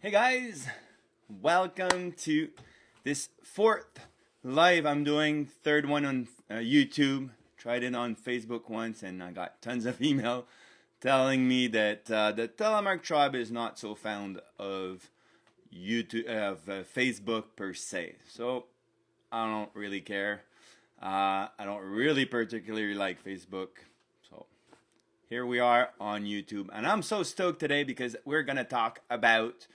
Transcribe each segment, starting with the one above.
Hey guys, welcome to this fourth live I'm doing, third one on YouTube. Tried it on Facebook once and I got tons of email telling me that the Telemark tribe is not so fond of YouTube, Facebook per se. So I don't really care. I don't really particularly like Facebook. So here we are on YouTube, and I'm so stoked today because we're gonna talk about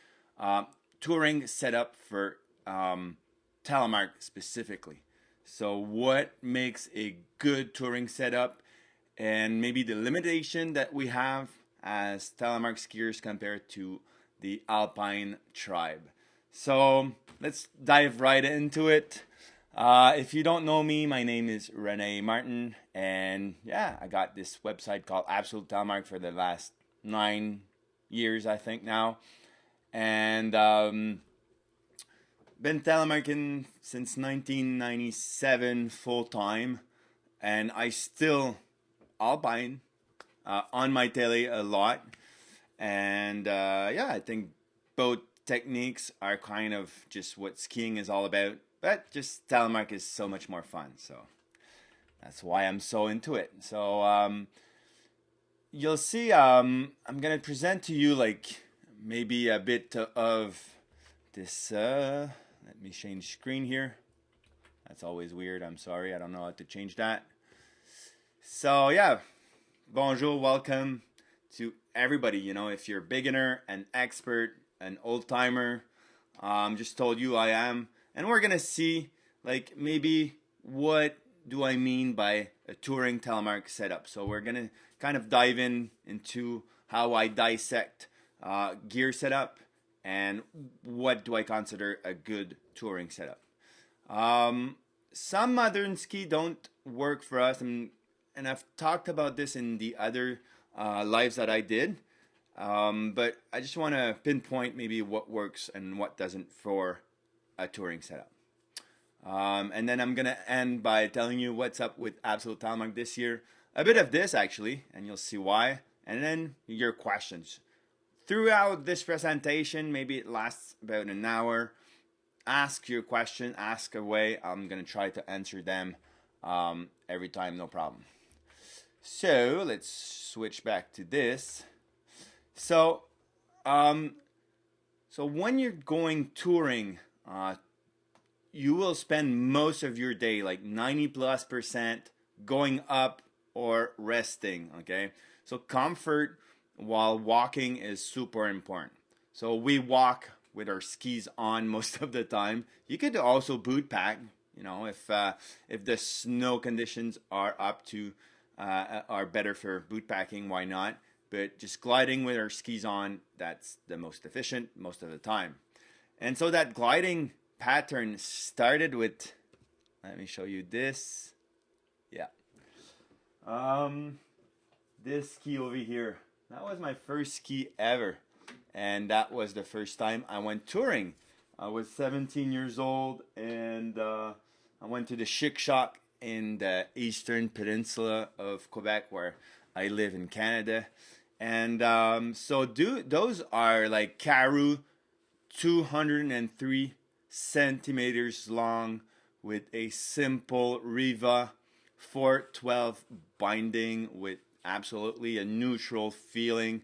touring setup for Telemark specifically. So what makes a good touring setup, and maybe the limitation that we have as Telemark skiers compared to the Alpine tribe. So let's dive right into it. If you don't know me, my name is Rene Martin, and yeah, I got this website called Absolute Telemark for the last 9 years, I think now, and been telemarking since 1997 full time, and I still Alpine on my tele a lot, and yeah, I think both techniques are kind of just what skiing is all about, but just telemark is so much more fun, so that's why I'm so into it. So you'll see, I'm gonna present to you like maybe a bit of this. Let me change screen here. That's always weird. I'm sorry, I don't know how to change that. So yeah, bonjour, welcome to everybody. You know, if you're a beginner, an expert, an old timer, just told you I am, and we're gonna see like maybe what do I mean by a touring telemark setup. So we're gonna kind of dive into how I dissect gear setup and what do I consider a good touring setup. Some modern ski don't work for us, and I've talked about this in the other lives that I did, but I just want to pinpoint maybe what works and what doesn't for a touring setup. And then I'm gonna end by telling you what's up with Absolute Telemark this year. A bit of this actually, and you'll see why. And then your questions. Throughout this presentation, maybe it lasts about an hour. Ask your question, ask away. I'm gonna try to answer them every time, no problem. So let's switch back to this. So, so when you're going touring, you will spend most of your day, like 90+%, going up or resting. Okay, so comfort while walking is super important. So we walk with our skis on most of the time. You could also boot pack, you know, if the snow conditions are up to are better for boot packing, why not? But just gliding with our skis on, that's the most efficient most of the time. And so that gliding pattern started with, let me show you this. Yeah. This ski over here. That was my first ski ever, and that was the first time I went touring. I was 17 years old, and I went to the Chic Shop in the eastern peninsula of Quebec, where I live in Canada. And so those are like Karoo, 203 centimeters long, with a simple Riva 412 binding with absolutely a neutral feeling,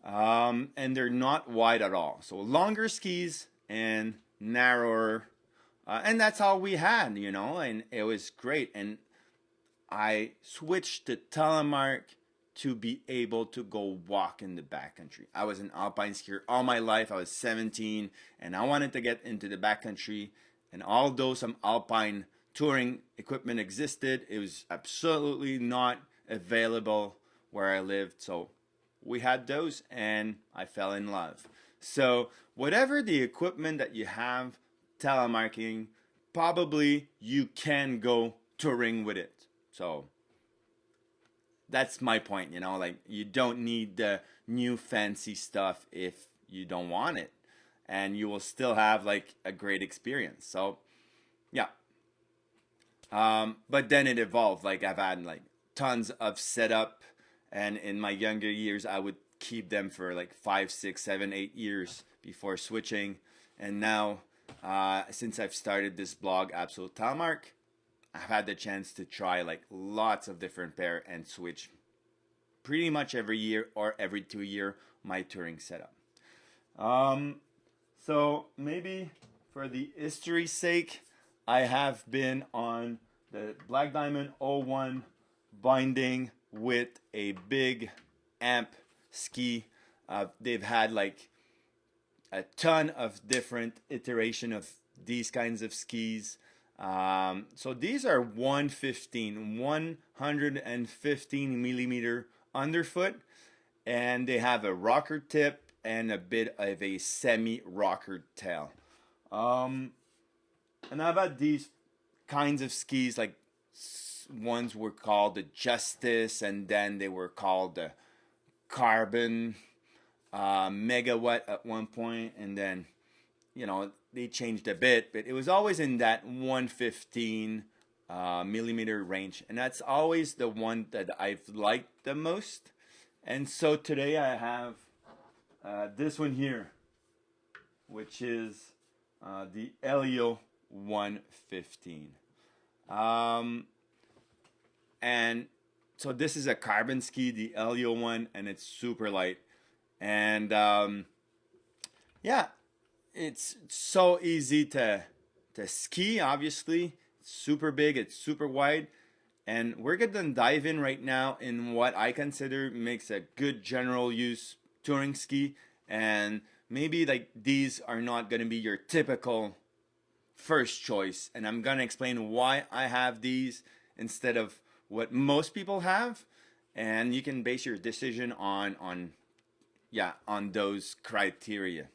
and they're not wide at all. So longer skis and narrower, and that's all we had, you know, and it was great. And I switched to Telemark to be able to go walk in the backcountry. I was an alpine skier all my life. I was 17, and I wanted to get into the backcountry. And although some alpine touring equipment existed, it was absolutely not available where I lived. So we had those, and I fell in love. So whatever the equipment that you have telemarking, probably you can go touring with it. So that's my point, you know, like you don't need the new fancy stuff if you don't want it, and you will still have like a great experience. So yeah. But then it evolved. Like I've had like tons of setup, and in my younger years I would keep them for like 5, 6, 7, 8 years before switching. And now, since I've started this blog, Absolute Telemark, I've had the chance to try like lots of different pair and switch pretty much every year or every 2 year my touring setup. So maybe for the history's sake, I have been on the Black Diamond 01 binding with a big amp ski. They've had like a ton of different iteration of these kinds of skis. So these are 115 millimeter underfoot, and they have a rocker tip and a bit of a semi-rocker tail. And I've had these kinds of skis, like ones were called the Justice, and then they were called the Carbon Megawatt at one point, and then, you know, they changed a bit, but it was always in that 115 millimeter range, and that's always the one that I've liked the most. And so today I have this one here, which is the Elio 115. And so this is a carbon ski, the Elio one, and it's super light. And yeah, it's so easy to ski, obviously. It's super big, it's super wide. And we're going to dive in right now in what I consider makes a good general use touring ski. And maybe like these are not going to be your typical first choice. And I'm going to explain why I have these instead of what most people have. And you can base your decision on those criteria.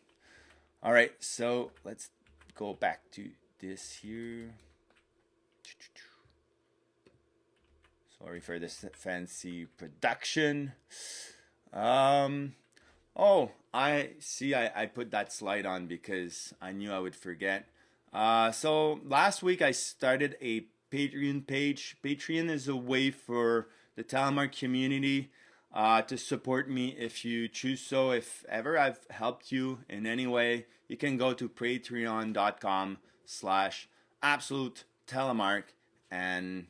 All right, so let's go back to this here. Sorry for this fancy production. Oh, I see. I put that slide on because I knew I would forget. So last week I started a Patreon page. Patreon is a way for the Telemark community to support me if you choose so. If ever I've helped you in any way, you can go to patreon.com/absolute telemark and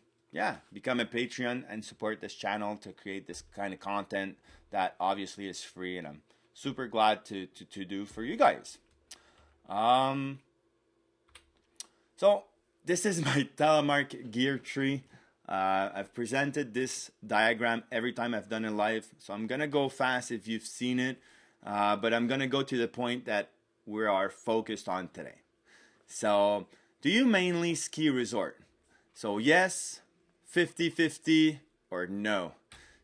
become a Patreon and support this channel to create this kind of content that obviously is free, and I'm super glad to do for you guys. So this is my Telemark gear tree. I've presented this diagram every time I've done a live, so I'm gonna go fast if you've seen it, but I'm gonna go to the point that we are focused on today. So, do you mainly ski resort? So yes, 50-50, or no.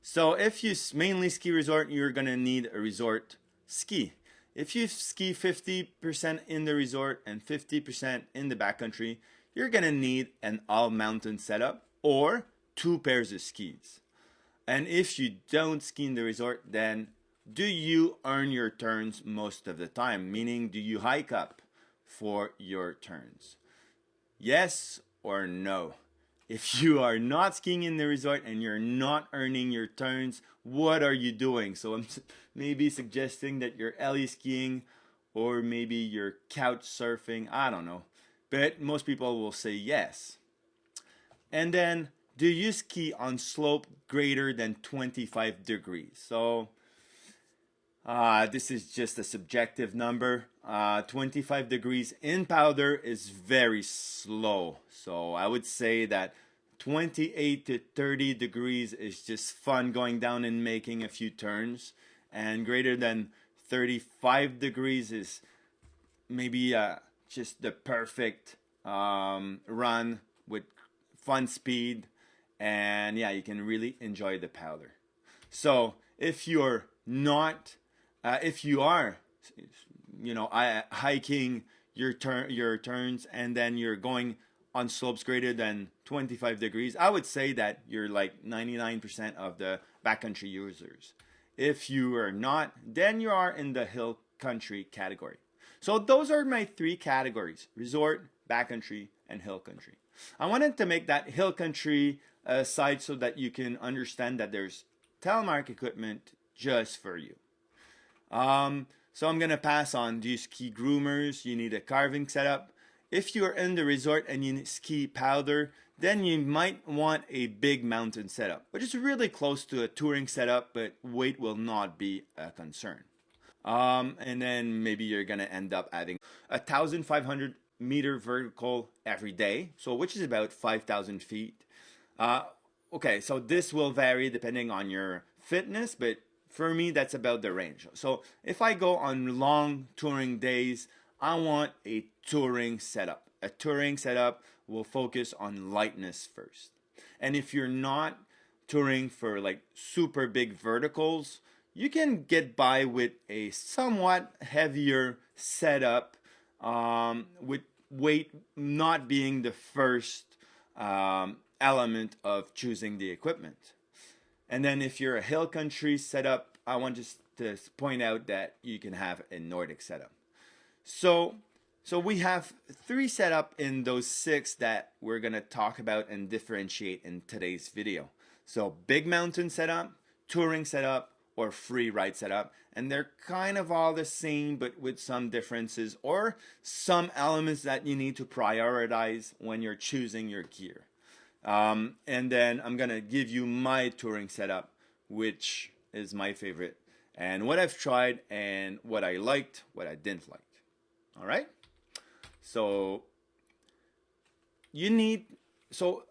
So if you mainly ski resort, you're gonna need a resort ski. If you ski 50% in the resort and 50% in the backcountry, you're gonna need an all-mountain setup or 2 pairs of skis. And if you don't ski in the resort, then do you earn your turns most of the time? Meaning, do you hike up for your turns? Yes or no? If you are not skiing in the resort and you're not earning your turns, what are you doing? So I'm maybe suggesting that you're heli skiing, or maybe you're couch surfing. I don't know. But most people will say yes. And then, do you ski on slope greater than 25 degrees? So this is just a subjective number. 25 degrees in powder is very slow. So I would say that 28 to 30 degrees is just fun going down and making a few turns. And greater than 35 degrees is maybe just the perfect run with fun speed. And yeah, you can really enjoy the powder. So if you're not, if you are, hiking your turns and then you're going on slopes greater than 25 degrees, I would say that you're like 99% of the backcountry users. If you are not, then you are in the hill country category. So those are my 3 categories: resort, backcountry, and hill country. I wanted to make that hill country side so that you can understand that there's Telemark equipment just for you. So I'm gonna pass on. Do you ski groomers? You need a carving setup. If you're in the resort and you ski powder, then you might want a big mountain setup, which is really close to a touring setup, but weight will not be a concern. And then maybe you're gonna end up adding 1,500 meter vertical every day, so which is about 5,000 feet. Uh, okay, so this will vary depending on your fitness, but for me, that's about the range. So if I go on long touring days, I want a touring setup. A touring setup will focus on lightness first. And if you're not touring for like super big verticals, you can get by with a somewhat heavier setup, with weight not being the first element of choosing the equipment. And then if you're a hill country setup, I want just to point out that you can have a Nordic setup. So we have 3 setup in those 6 that we're gonna talk about and differentiate in today's video. So big mountain setup, touring setup, or free ride setup. And they're kind of all the same, but with some differences or some elements that you need to prioritize when you're choosing your gear. And then I'm gonna give you my touring setup, which is my favorite, and what I've tried and what I liked, what I didn't like. All right. So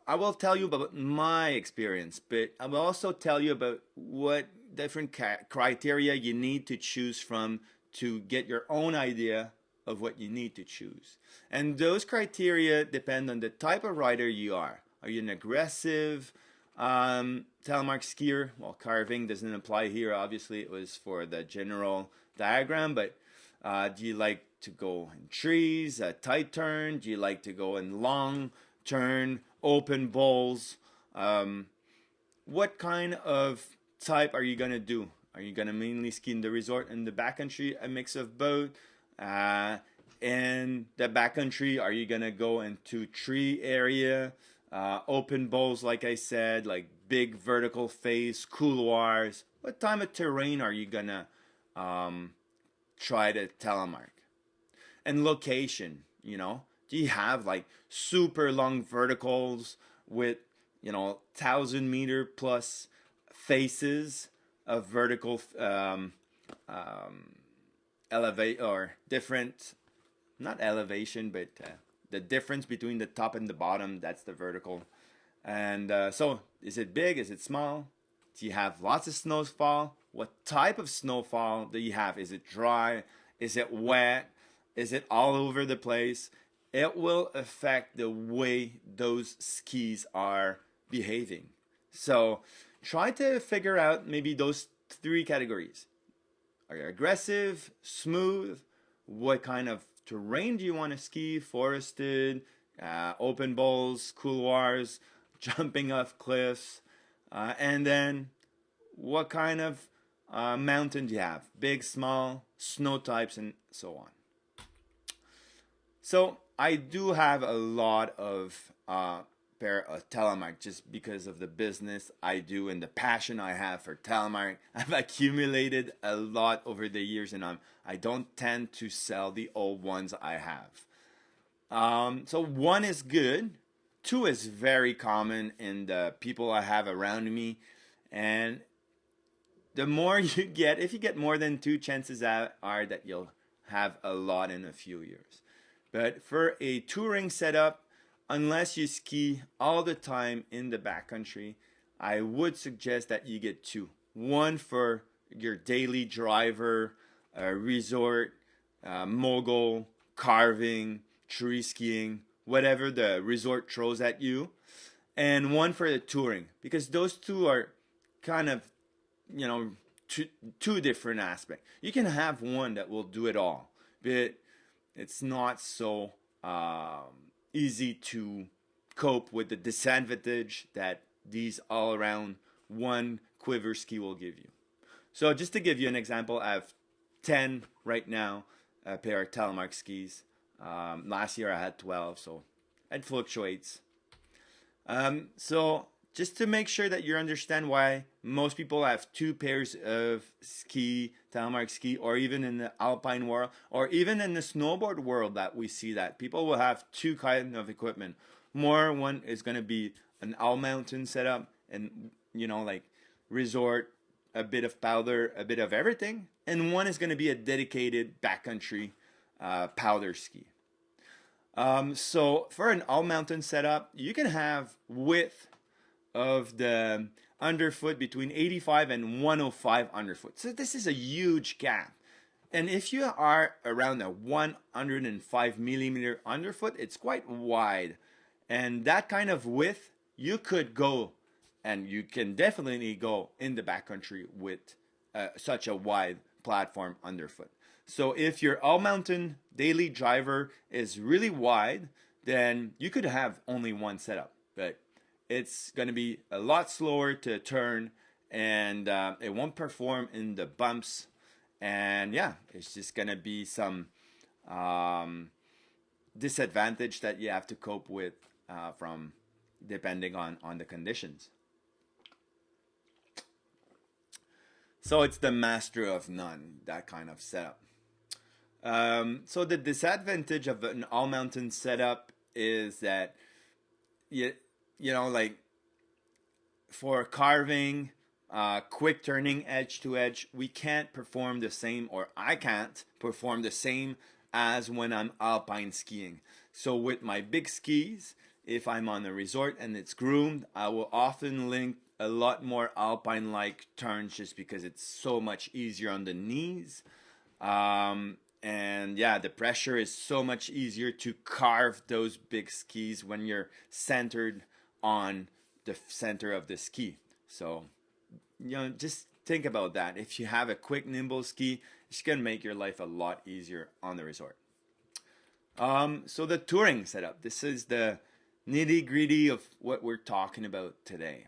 I will tell you about my experience, but I will also tell you about what different criteria you need to choose from to get your own idea of what you need to choose. And those criteria depend on the type of rider you are. Are you an aggressive telemark skier? Well, carving doesn't apply here. Obviously, it was for the general diagram, but do you like to go in trees, a tight turn? Do you like to go in long turn, open bowls? What kind of type are you gonna do? Are you gonna mainly ski in the resort and the backcountry, a mix of both? In the backcountry, are you gonna go into tree area, open bowls, like I said, like big vertical face, couloirs? What type of terrain are you gonna try to telemark? And location, do you have like super long verticals with 1,000-meter plus faces of vertical elevate or different, not elevation, but the difference between the top and the bottom, that's the vertical. And so is it big? Is it small? Do you have lots of snowfall? What type of snowfall do you have? Is it dry? Is it wet? Is it all over the place? It will affect the way those skis are behaving. So try to figure out maybe those 3 categories. Are you aggressive, smooth? What kind of terrain do you want to ski? Forested, open bowls, couloirs, jumping off cliffs, and then what kind of mountain do you have? Big, small, snow types, and so on. So I do have a lot of pair of telemark just because of the business I do and the passion I have for telemark. I've accumulated a lot over the years, and I don't tend to sell the old ones I have. So 1 is good. 2 is very common in the people I have around me, and the more you get, if you get more than 2, chances are that you'll have a lot in a few years. But for a touring setup, unless you ski all the time in the backcountry, I would suggest that you get 2. 1 for your daily driver, resort, mogul, carving, tree skiing, whatever the resort throws at you. And 1 for the touring, because those 2 are kind of, two different aspects. You can have 1 that will do it all, but it's not so easy to cope with the disadvantage that these all-around 1 quiver ski will give you. So just to give you an example, I have 10 right now, a pair of telemark skis. Last year I had 12, so it fluctuates. So just to make sure that you understand why most people have two pairs of ski, Telemark ski, or even in the alpine world, or even in the snowboard world that we see that people will have two kind of equipment. More one is going to be an all mountain setup and, you know, like resort, a bit of powder, a bit of everything. And one is going to be a dedicated backcountry powder ski. So for an all mountain setup, you can have width of the underfoot between 85 and 105 underfoot. So this is a huge gap. And if you are around a 105 millimeter underfoot, it's quite wide. And that kind of width, you could go, and you can definitely go in the backcountry with such a wide platform underfoot. So if your all mountain daily driver is really wide, then you could have only one setup, but it's going to be a lot slower to turn, and it won't perform in the bumps. And yeah, it's just going to be some disadvantage that you have to cope with from depending on the conditions. So it's the master of none, that kind of setup. So the disadvantage of an all mountain setup is that you know, like for carving, quick turning edge to edge, we can't perform the same, or I can't perform the same as when I'm alpine skiing. So with my big skis, if I'm on a resort and it's groomed, I will often link a lot more alpine-like turns just because it's so much easier on the knees. And yeah, the pressure is so much easier to carve those big skis when you're centered on the center of the ski. So, you know, just think about that. If you have a quick, nimble ski, it's going to make your life a lot easier on the resort. So the touring setup, this is the nitty-gritty of what we're talking about today.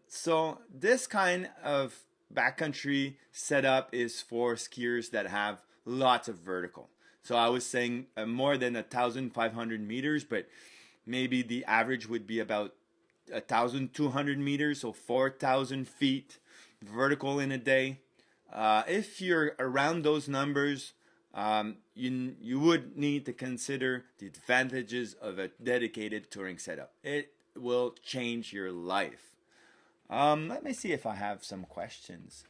So this kind of backcountry setup is for skiers that have lots of vertical. So I was saying more than 1,500 meters, but maybe the average would be about 1,200 meters, so 4,000 feet vertical in a day. If you're around those numbers, you would need to consider the advantages of a dedicated touring setup. It will change your life. Let me see if I have some questions.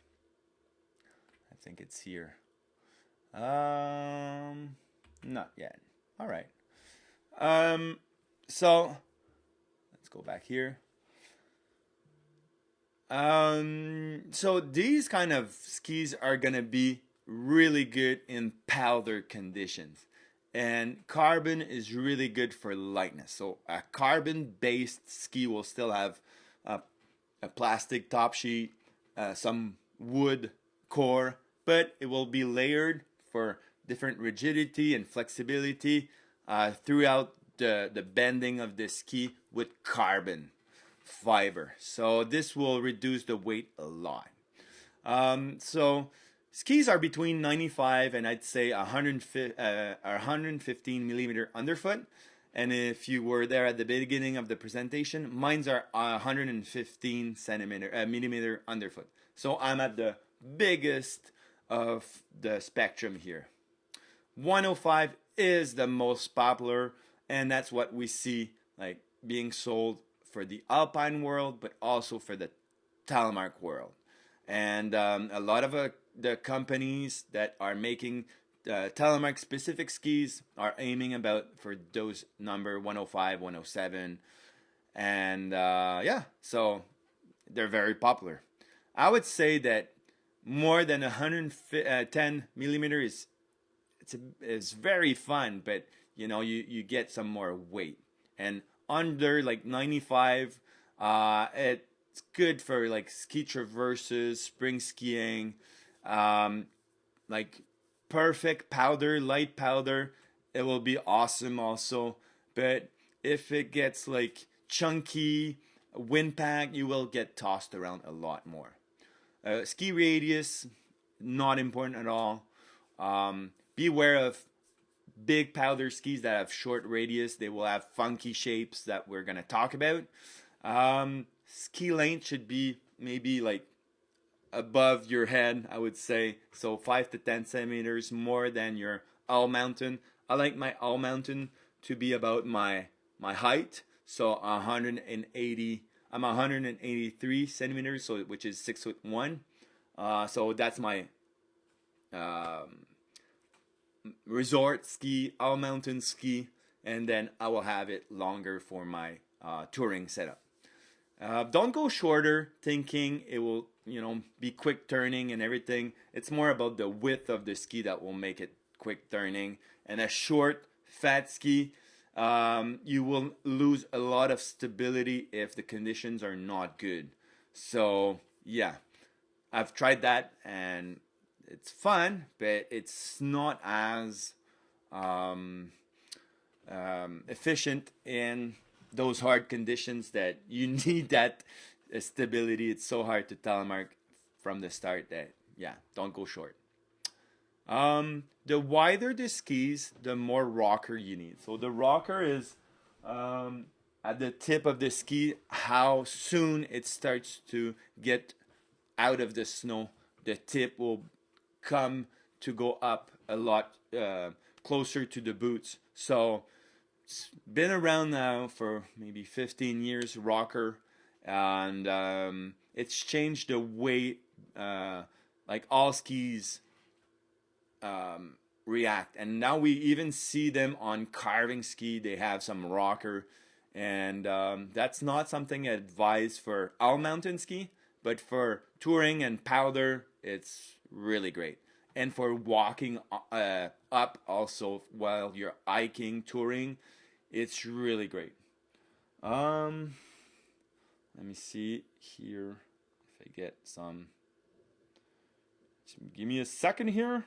I think it's here. Not yet. All right. So let's go back here. So these kind of skis are gonna be really good in powder conditions, and carbon is really good for lightness. So a carbon-based ski will still have a plastic top sheet, some wood core, but it will be layered for different rigidity and flexibility throughout the bending of the ski with carbon fiber. So this will reduce the weight a lot. So skis are between 95 and I'd say 115 millimeter underfoot. And if you were there at the beginning of the presentation, mine's are 115 millimeter underfoot. So I'm at the biggest of the spectrum here. 105 is the most popular, and that's what we see like being sold for the alpine world, but also for the Telemark world. And a lot of the companies that are making Telemark specific skis are aiming about for those number 105, 107, and yeah, so they're very popular. I would say that more than 110 millimeter is very fun, but you know you get some more weight, and under like 95, it's good for like ski traverses, spring skiing, like perfect powder, light powder. It will be awesome also. But if it gets like chunky, wind pack, you will get tossed around a lot more. Ski radius, not important at all. Beware of big powder skis that have short radius. They will have funky shapes that we're going to talk about. Ski length should be maybe like above your head, I would say. So 5 to 10 centimeters more than your all mountain. I like my all mountain to be about my height. So 180. I'm 183 centimeters, so which is 6'1". So that's my um, resort ski, all mountain ski, and then I will have it longer for my touring setup. Don't go shorter thinking it will, be quick turning and everything. It's more about the width of the ski that will make it quick turning. And a short, fat ski, you will lose a lot of stability if the conditions are not good. So, yeah, I've tried that and it's fun, but it's not as um, efficient in those hard conditions that you need that stability. It's so hard to telemark from the start that, yeah, don't go short. The wider the skis, the more rocker you need. So the rocker is at the tip of the ski, how soon it starts to get out of the snow. The tip will come to go up a lot closer to the boots. So it's been around now for maybe 15 years, rocker, and it's changed the way like all skis react. And now we even see them on carving ski. They have some rocker, and that's not something I advise for all mountain ski, but for touring and powder, it's really great. And for walking up also while you're hiking, touring, it's really great. Um, Let me see here if I get some. Give me a second here.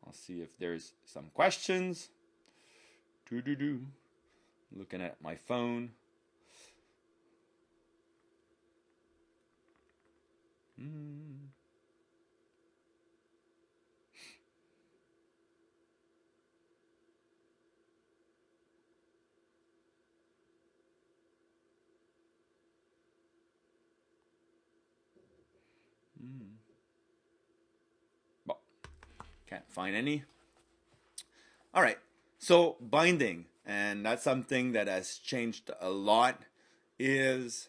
I'll see if there's some questions. Do. Looking at my phone. Well, can't find any. All right. So binding, and that's something that has changed a lot, is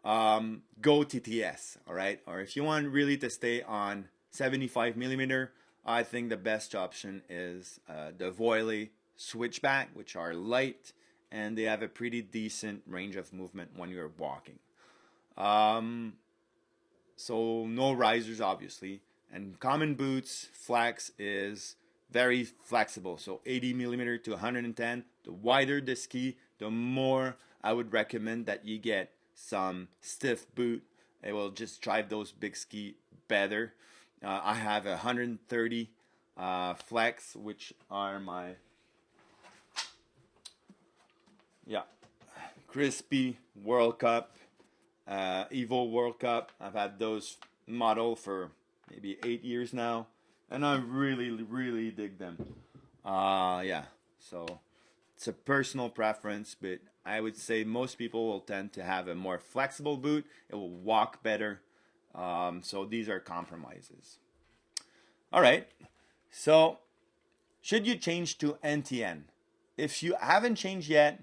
go TTS. All right. Or if you want really to stay on 75 millimeter, I think the best option is the Voiley switchback, which are light and they have a pretty decent range of movement when you're walking. Um, so no risers, obviously. And common boots, flex is very flexible. So 80 millimeter to 110. The wider the ski, the more I would recommend that you get some stiff boot. It will just drive those big ski better. I have a 130 flex, which are my crispy World Cup, Evo World Cup. I've had those model for maybe 8 years now, and I really dig them. Yeah, so it's a personal preference, but I would say most people will tend to have a more flexible boot. It will walk better. So these are compromises. All right. So should you change to NTN? If you haven't changed yet,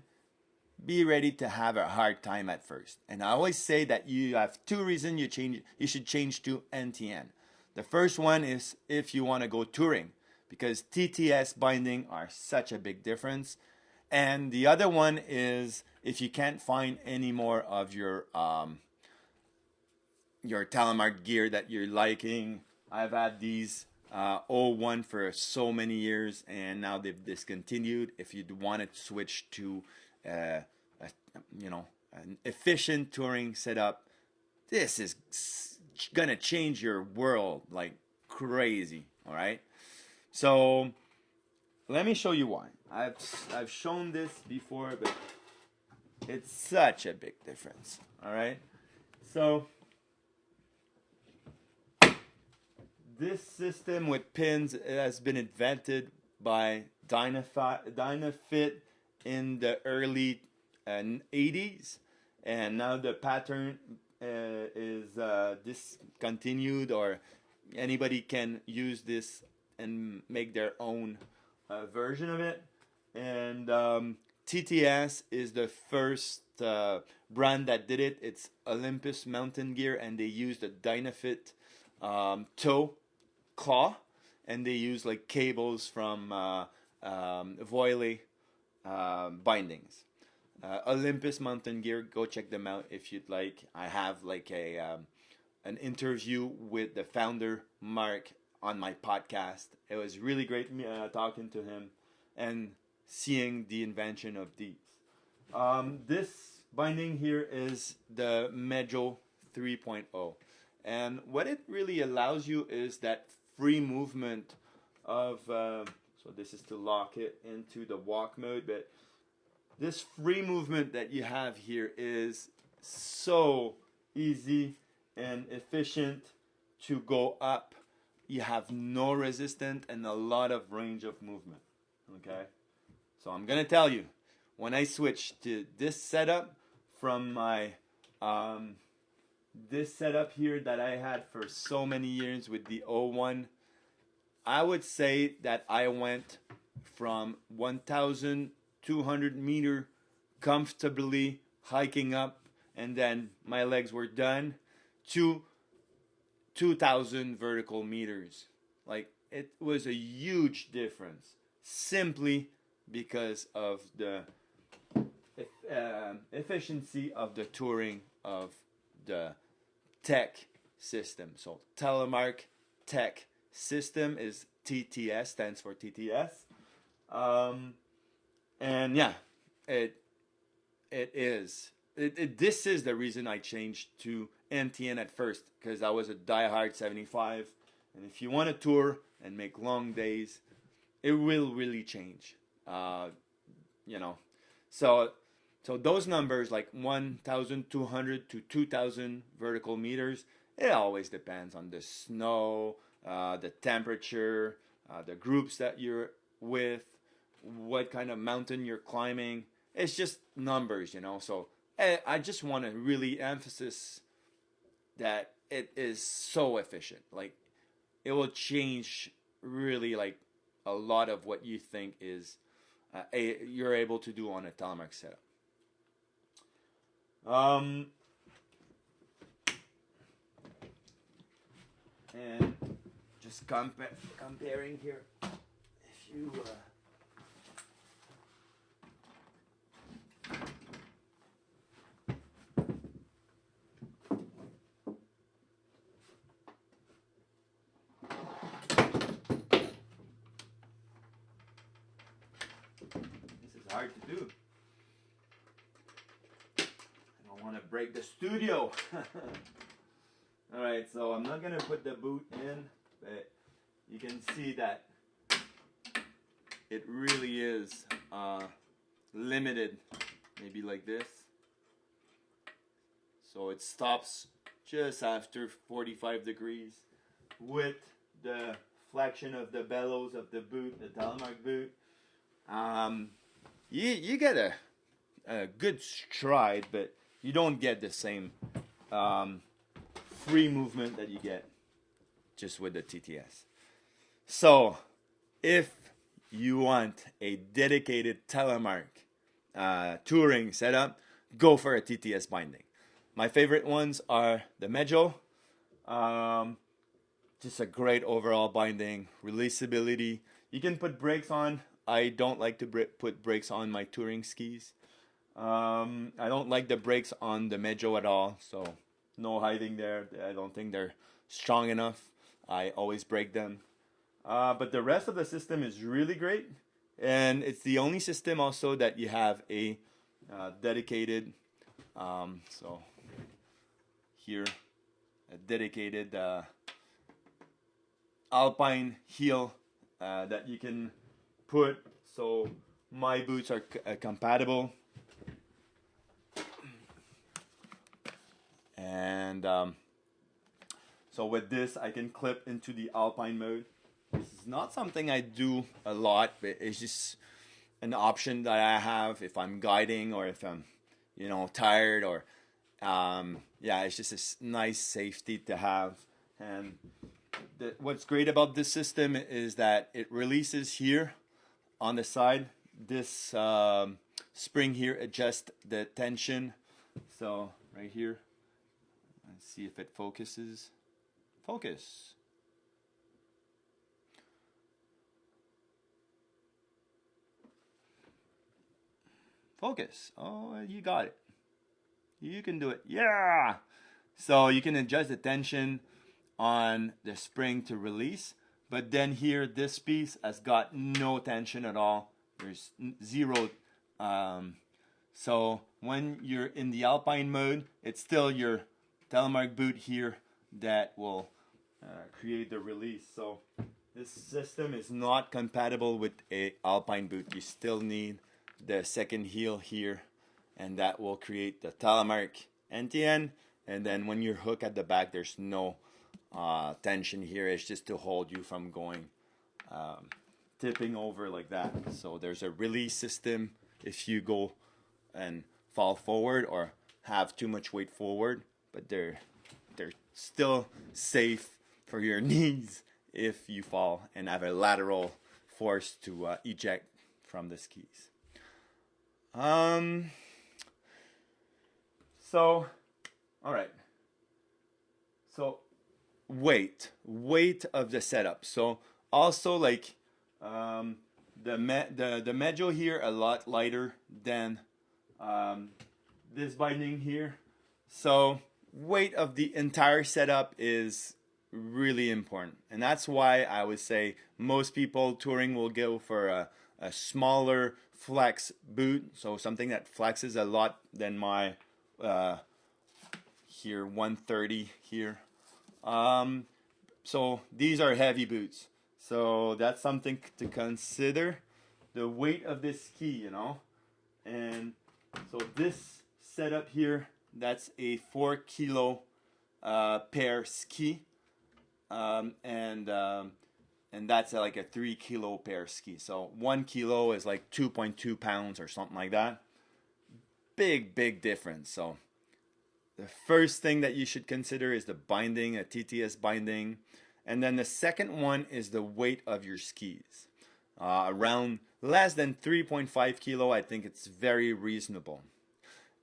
be ready to have a hard time at first. And I always say that you have two reasons you should change to NTN. The first one is if you want to go touring, because TTS binding are such a big difference. And the other one is if you can't find any more of your Telemark gear that you're liking. I've had these 01 for so many years, and now they've discontinued. If you want to switch to an efficient touring setup, this is gonna change your world like crazy. All right, so let me show you why. I've shown this before, but it's such a big difference. All right, so this system with pins has been invented by Dynafit in the early 80s, and now the pattern is discontinued, or anybody can use this and make their own version of it. And TTS is the first brand that did it. It's Olympus Mountain Gear, and they use the Dynafit toe claw, and they use like cables from Voilet bindings. Olympus Mountain Gear, go check them out if you'd like. I have like an interview with the founder Mark on my podcast. It was really great talking to him and seeing the invention of these. This binding here is the Meidjo 3.0, and what it really allows you is that free movement of so this is to lock it into the walk mode, but this free movement that you have here is so easy and efficient to go up. You have no resistance and a lot of range of movement. Okay, so I'm gonna tell you, when I switched to this setup from my this setup here that I had for so many years with the O1, I would say that I went from 1,200 meter comfortably hiking up, and then my legs were done, to 2,000 vertical meters. Like, it was a huge difference, simply because of the efficiency of the touring of the tech system. So Telemark tech system is TTS, stands for TTS. And yeah, this is the reason I changed to NTN at first, because I was a diehard 75, and if you want to tour and make long days, it will really change. So those numbers, like 1,200 to 2,000 vertical meters, it always depends on the snow, the temperature, the groups that you're with, what kind of mountain you're climbing. It's just numbers, So I just want to really emphasize that it is so efficient. Like, it will change really like a lot of what you think is you're able to do on a Telemark setup. And just comparing here, if you this is hard to do. I don't want to break the studio. Alright, so I'm not going to put the boot in, but you can see that it really is limited, maybe like this. So it stops just after 45 degrees with the flexion of the bellows of the boot, the Telemark boot. You get a good stride, but you don't get the same free movement that you get just with the TTS. So if you want a dedicated Telemark touring setup, go for a TTS binding. My favorite ones are the Meidjo. Just a great overall binding, releasability. You can put brakes on. I don't like to put brakes on my touring skis. I don't like the brakes on the Meidjo at all, so no hiding there. I don't think they're strong enough. I always break them. But the rest of the system is really great. And it's the only system also that you have a dedicated, so here, a dedicated alpine heel that you can put. So my boots are compatible. And so with this, I can clip into the alpine mode. This is not something I do a lot, but it's just an option that I have if I'm guiding or if I'm tired or yeah, it's just nice safety to have. And what's great about this system is that it releases here on the side. This spring here adjusts the tension. So right here, let's see if it focuses. Focus. Focus. Oh, you got it. You can do it. Yeah. So you can adjust the tension on the spring to release. But then here, this piece has got no tension at all. There's zero. So when you're in the alpine mode, it's still your Telemark boot here that will create the release. So this system is not compatible with a alpine boot. You still need the second heel here, and that will create the Telemark NTN. And then when you hook at the back, there's no tension here. It's just to hold you from going tipping over like that. So there's a release system if you go and fall forward or have too much weight forward, but they're still safe for your knees if you fall and have a lateral force to eject from the skis. So, all right. So, weight of the setup. So also like the Meidjo here a lot lighter than this binding here. So weight of the entire setup is really important, and that's why I would say most people touring will go for a smaller flex boot, so something that flexes a lot than my here 130 here. So these are heavy boots, so that's something to consider, the weight of this ski, and so this setup here, that's a 4 kilo pair ski, and that's like a 3 kilo pair ski. So 1 kilo is like 2.2 pounds or something like that. Big difference. So the first thing that you should consider is the binding, a TTS binding. And then the second one is the weight of your skis. Around less than 3.5 kilo, I think it's very reasonable.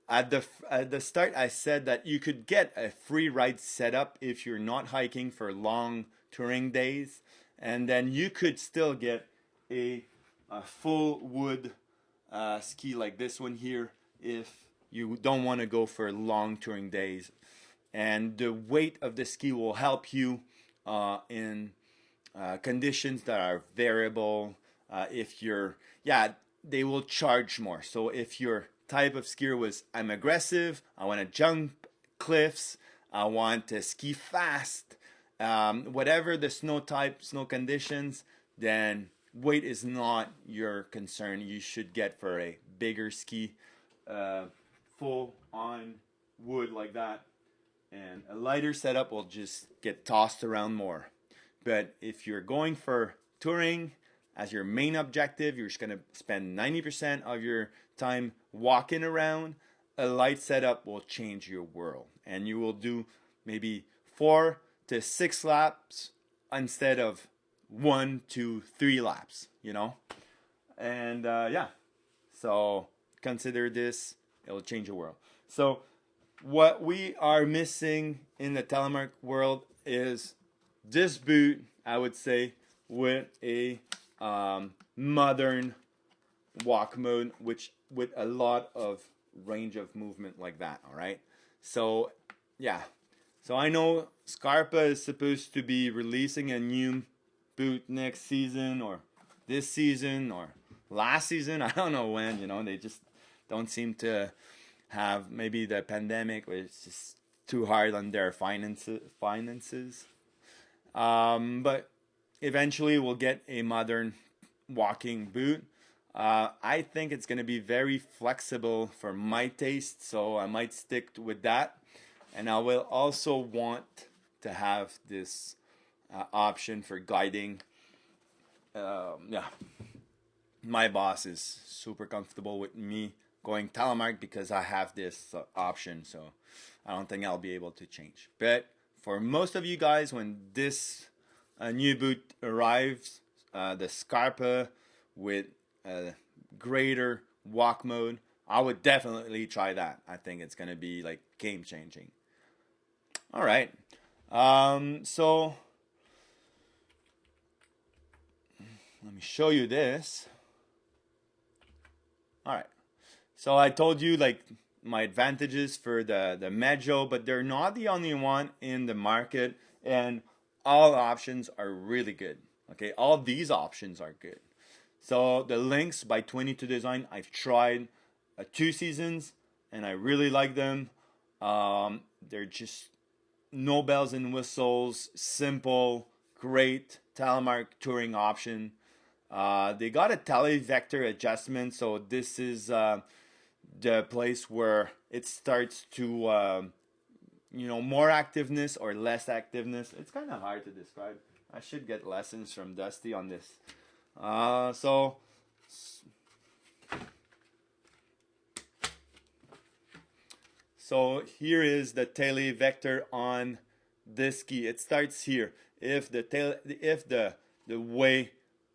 At the start, I said that you could get a free ride setup if you're not hiking for long touring days. And then you could still get a full wood ski like this one here if you don't want to go for long touring days. And the weight of the ski will help you in conditions that are variable. If you're, they will charge more. So if your type of skier was, I'm aggressive, I want to jump cliffs, I want to ski fast, whatever the snow type, snow conditions, then weight is not your concern. You should get for a bigger ski, full on wood like that, and a lighter setup will just get tossed around more. But if you're going for touring as your main objective, you're just going to spend 90% of your time walking around, a light setup will change your world, and you will do maybe 4 to 6 laps instead of 1 to 3 laps, and so consider this. It will change your world. So what we are missing in the Telemark world is this boot, I would say, with a modern walk mode, which with a lot of range of movement like that. All right. So so I know Scarpa is supposed to be releasing a new boot next season or this season or last season. I don't know when. They just don't seem to have, maybe the pandemic was just too hard on their finances. But eventually we'll get a modern walking boot. I think it's going to be very flexible for my taste, so I might stick with that. And I will also want to have this option for guiding. My boss is super comfortable with me going Telemark because I have this option. So I don't think I'll be able to change. But for most of you guys, when this new boot arrives, the Scarpa with greater walk mode, I would definitely try that. I think it's gonna be like game changing. All right, so let me show you this. All right, so I told you like my advantages for the Meidjo, but they're not the only one in the market, and all options are really good. Okay, all these options are good. So the Lynx by 22 Design, I've tried 2 seasons and I really like them. They're just no bells and whistles, simple, great Telemark touring option. They got a televector adjustment, so this is the place where it starts to more activeness or less activeness. It's kind of hard to describe. I should get lessons from Dusty on this. So here is the televector on this key. It starts here. If the way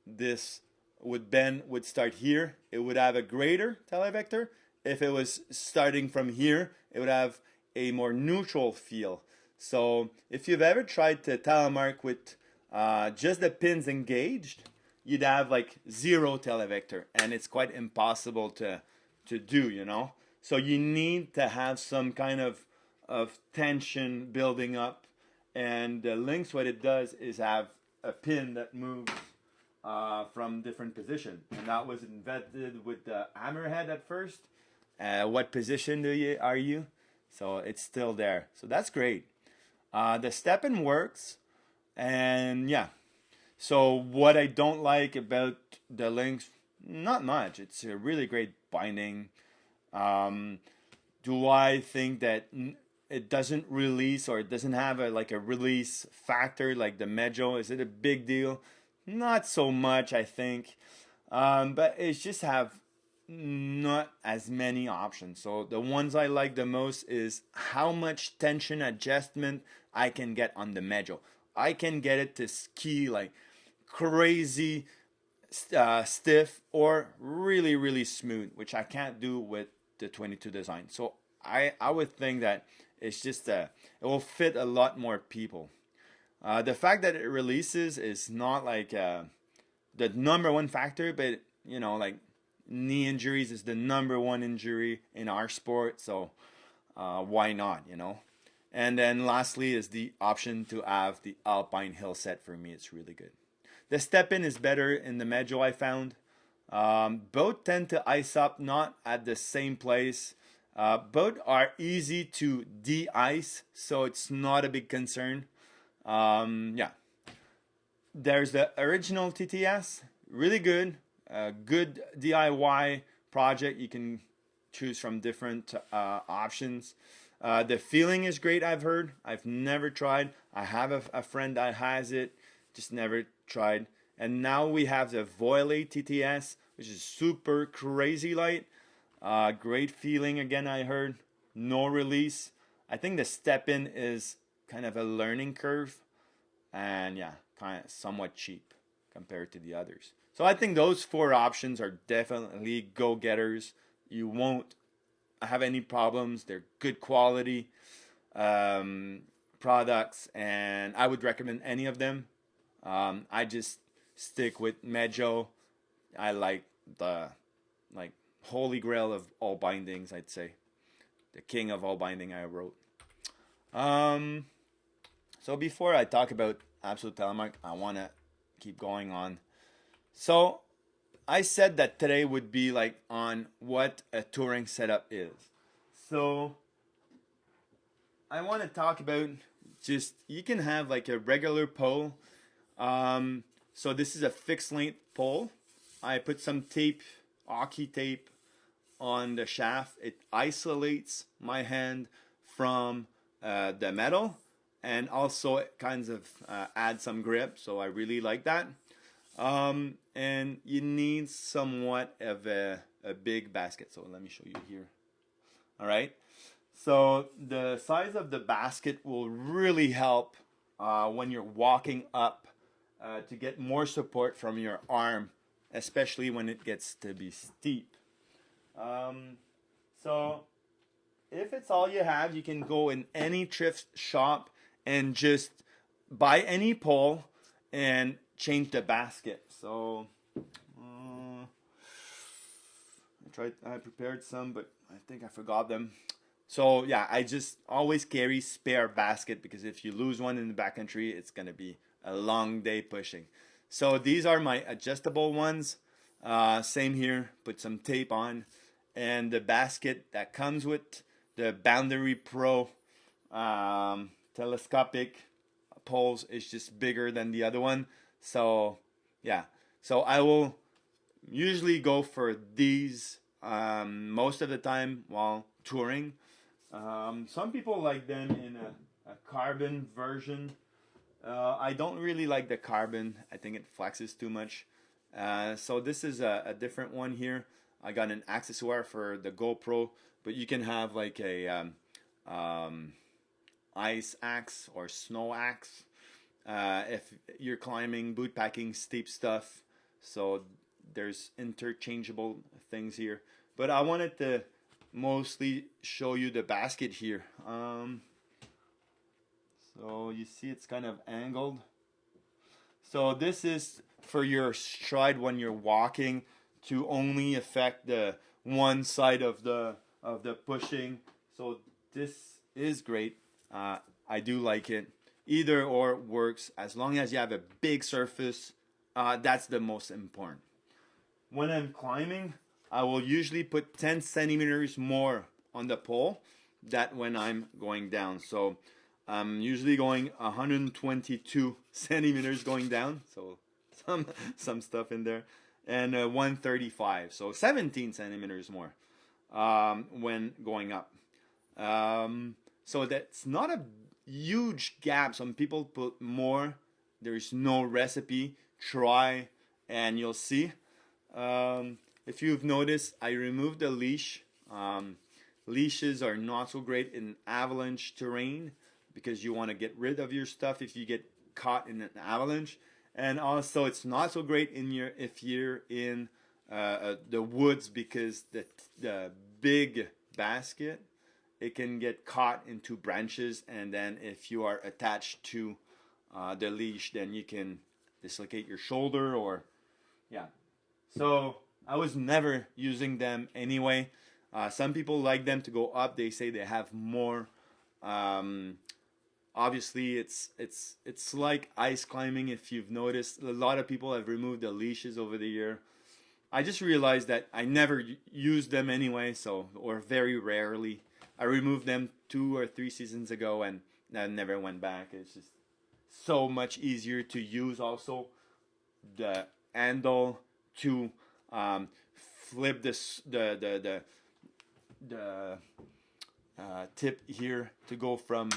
this would bend would start here, it would have a greater televector. If it was starting from here, it would have a more neutral feel. So if you've ever tried to Telemark with just the pins engaged, you'd have like 0 televector, and it's quite impossible to do, you know. So you need to have some kind of tension building up, and the Lynx, what it does is have a pin that moves from different position, and that was invented with the hammerhead at first. What position are you? So it's still there. So that's great. The step-in works, and yeah. So what I don't like about the Lynx, not much. It's a really great binding. Do I think that it doesn't release, or it doesn't have a release factor like the Meidjo? Is it a big deal? Not so much, I think. But it's just have not as many options. So the ones I like the most is how much tension adjustment I can get on the Meidjo. I can get it to ski like crazy stiff or really, really smooth, which I can't do with the 22 Design. So I would think that it's just it will fit a lot more people. The fact that it releases is not like the number one factor, but like knee injuries is the number one injury in our sport, so why not, And then lastly is the option to have the Alpine Hill set. For me, it's really good. The step-in is better in the Meidjo, I found. Both tend to ice up, not at the same place. Both are easy to de-ice, so it's not a big concern. Yeah. There's the original TTS, really good. Good DIY project. You can choose from different options. The feeling is great, I've heard. I've never tried. I have a friend that has it, just never tried. And now we have the Voile TTS, which is super crazy light. Great feeling again, I heard. No release. I think the step-in is kind of a learning curve. And yeah, kind of somewhat cheap compared to the others. So I think those 4 options are definitely go-getters. You won't have any problems. They're good quality products, and I would recommend any of them. I just stick with Meidjo. I like the holy grail of all bindings, I'd say. The king of all binding, I wrote. So before I talk about Absolute Telemark, I want to keep going on. So I said that today would be on what a touring setup is. So I want to talk about just, you can have a regular pole. So this is a fixed length pole. I put some tape, hockey tape, on the shaft. It isolates my hand from the metal, and also it kind of adds some grip. So I really like that. And you need somewhat of a big basket. So let me show you here. All right. So the size of the basket will really help when you're walking up to get more support from your arm, especially when it gets to be steep. So if it's all you have, you can go in any thrift shop and just buy any pole and change the basket. So I prepared some, but I think I forgot them. So yeah, I just always carry spare basket because if you lose one in the backcountry, it's gonna be a long day pushing. So these are my adjustable ones. Same here, put some tape on. And the basket that comes with the Boundary Pro telescopic poles is just bigger than the other one. So yeah, so I will usually go for these most of the time while touring. Some people like them in a carbon version. I don't really like the carbon. I think it flexes too much. So this is a different one here. I got an accessoire for the GoPro, but you can have like a ice axe or snow axe if you're climbing, boot packing, steep stuff. So there's interchangeable things here. But I wanted to mostly show you the basket here. So you see it's kind of angled. So this is for your stride when you're walking to only affect the one side of the pushing. So this is great. I do like it. Either or works as long as you have a big surface. That's the most important. When I'm climbing, I will usually put 10 centimeters more on the pole than when I'm going down. So I'm usually going 122 centimeters going down. So some stuff in there. And 135, so 17 centimeters more when going up. So that's not a huge gap. Some people put more. There's no recipe. Try and you'll see. If you've noticed, I removed the leash. Leashes are not so great in avalanche terrain because you want to get rid of your stuff if you get caught in an avalanche. And also, it's not so great if you're in the woods because the big basket, it can get caught into branches, and then if you are attached to the leash, then you can dislocate your shoulder or yeah. So I was never using them anyway. Some people like them to go up. They say they have more. Obviously, it's like ice climbing. If you've noticed, a lot of people have removed the leashes over the year. I just realized that I never used them anyway, or very rarely. I removed them 2 or 3 seasons ago, and I never went back. It's just so much easier to use. Also, the handle to flip the tip here to go from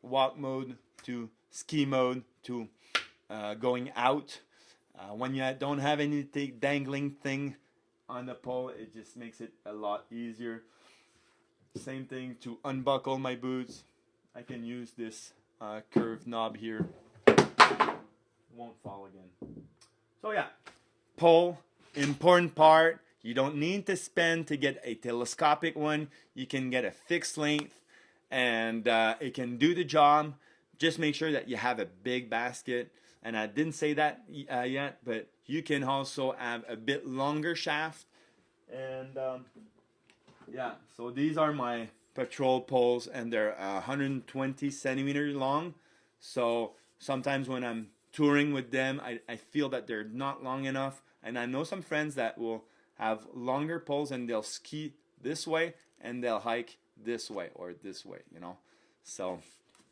walk mode to ski mode to going out. When you don't have any dangling thing on the pole, it just makes it a lot easier. Same thing to unbuckle my boots. I can use this curved knob here. Won't fall again. So yeah, pole, important part. You don't need to spend to get a telescopic one. You can get a fixed length and it can do the job. Just make sure that you have a big basket. And I didn't say that yet, but you can also have a bit longer shaft. And yeah, so these are my patrol poles, and they're 120 centimeters long. So sometimes when I'm touring with them, I feel that they're not long enough. And I know some friends that will have longer poles and they'll ski this way and they'll hike this way or this way, you know. So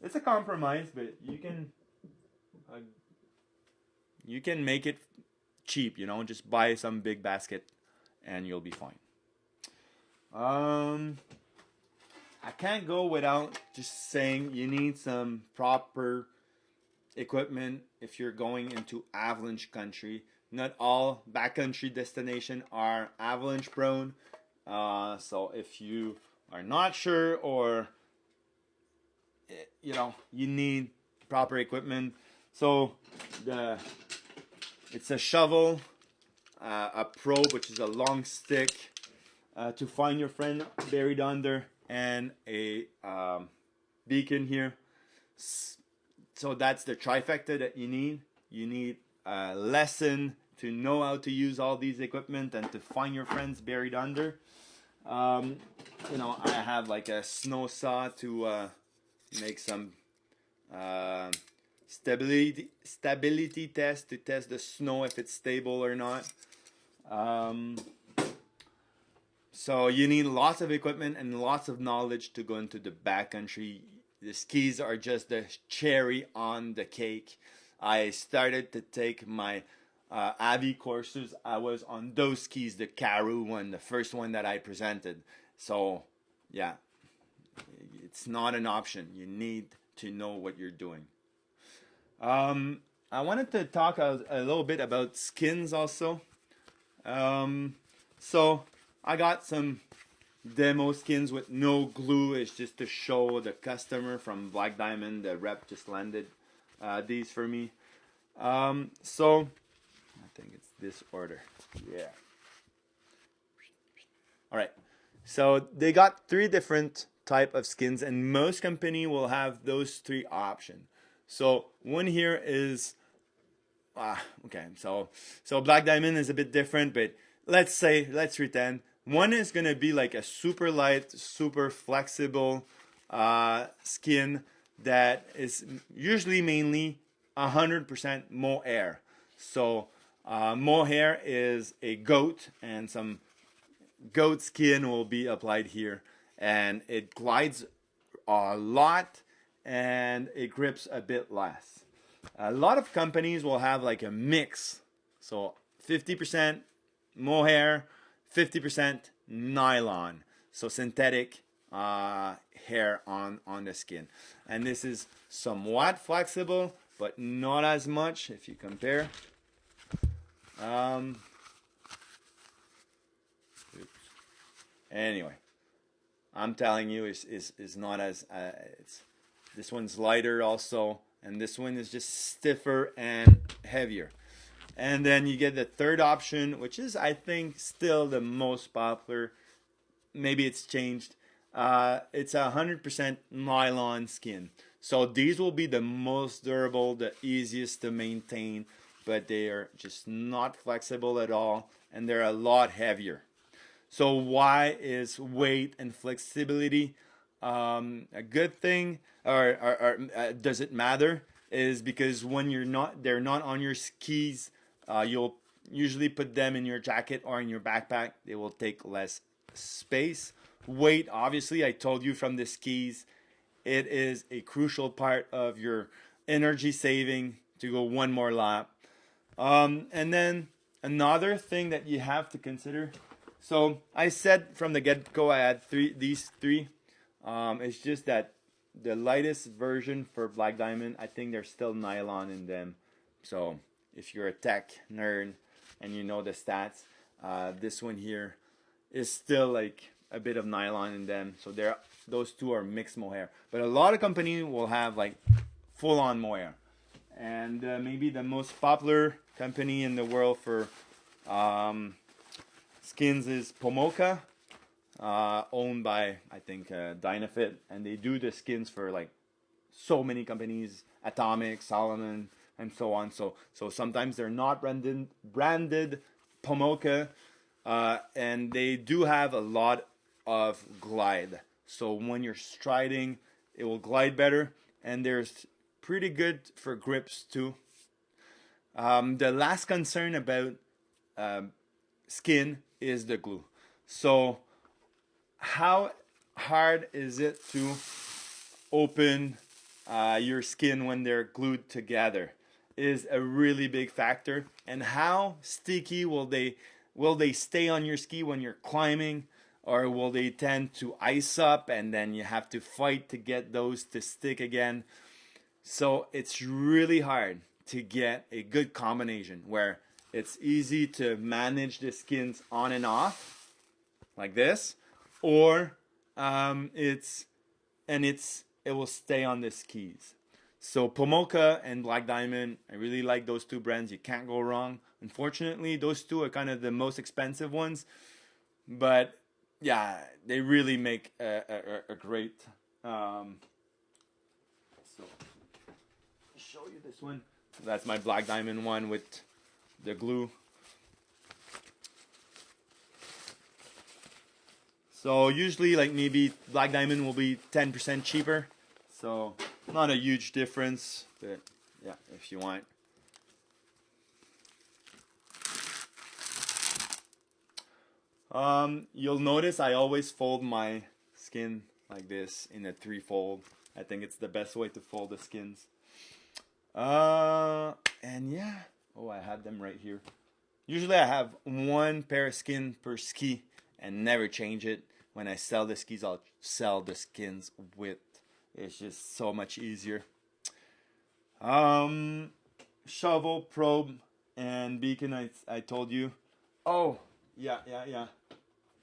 it's a compromise, but you can make it cheap, you know. Just buy some big basket and you'll be fine. I can't go without just saying you need some proper equipment if you're going into avalanche country. Not all backcountry destinations are avalanche prone. So if you are not sure, or you need proper equipment. So it's a shovel, a probe, which is a long stick to find your friend buried under, and a beacon here. So that's the trifecta that you need. You need a lesson to know how to use all these equipment and to find your friends buried under. I have like a snow saw to make some stability test to test the snow if it's stable or not. So you need lots of equipment and lots of knowledge to go into the backcountry. The skis are just the cherry on the cake. I started to take my AVI courses. I was on those skis, the Karoo one, the first one that I presented. So yeah, it's not an option. You need to know what you're doing. I wanted to talk a little bit about skins also. So I got some demo skins with no glue. It's just to show the customer from Black Diamond. The rep just landed these for me. So I think it's this order. Yeah. All right. So they got 3 different type of skins, and most company will have those 3 options. So one here is okay. So Black Diamond is a bit different, but let's pretend one is gonna be like a super light, super flexible skin that is usually mainly 100% mohair. So mohair is a goat, and some goat skin will be applied here, and it glides a lot and it grips a bit less. A lot of companies will have like a mix, so 50% mohair, 50% nylon, so synthetic hair on the skin. And this is somewhat flexible, but not as much if you compare. Anyway, I'm telling you, is not as this one's lighter also, and this one is just stiffer and heavier. And then you get the third option, which is, I think, still the most popular. Maybe it's changed. It's 100% nylon skin. So these will be the most durable, the easiest to maintain, but they are just not flexible at all, and they're a lot heavier. So why is weight and flexibility a good thing, or does it matter? Is because when they're not on your skis, you'll usually put them in your jacket or in your backpack. They will take less space. Weight, obviously, I told you from the skis, it is a crucial part of your energy saving to go one more lap. And then another thing that you have to consider. So I said from the get-go I had these three. It's just that the lightest version for Black Diamond, I think there's still nylon in them. So if you're a tech nerd and you know the stats, this one here is still like a bit of nylon in them. So those two are mixed mohair. But a lot of companies will have like full-on mohair. And maybe the most popular company in the world for skins is Pomoka, owned by, I think, Dynafit. And they do the skins for like so many companies, Atomic, Solomon, and so on. So sometimes they're not branded Pomoka, and they do have a lot of glide. So when you're striding, it will glide better, and there's pretty good for grips too. The last concern about skin is the glue. So how hard is it to open your skin when they're glued together is a really big factor. And how sticky will they stay on your ski when you're climbing, or will they tend to ice up and then you have to fight to get those to stick again? So it's really hard to get a good combination where it's easy to manage the skins on and off like this, or it will stay on the skis. So Pomoka and Black Diamond, I really like those two brands. You can't go wrong. Unfortunately, those two are kind of the most expensive ones, but yeah, they really make a great. So I'll show you this one. That's my Black Diamond one with the glue. So usually, like, maybe Black Diamond will be 10% cheaper. So not a huge difference, but yeah, if you want. You'll notice I always fold my skin like this in a 3-fold. I think it's the best way to fold the skins. And yeah, oh, I had them right here. Usually I have one pair of skin per ski and never change it. When I sell the skis, I'll sell the skins with. It's just so much easier. Shovel, probe, and beacon, I told you. Oh, yeah.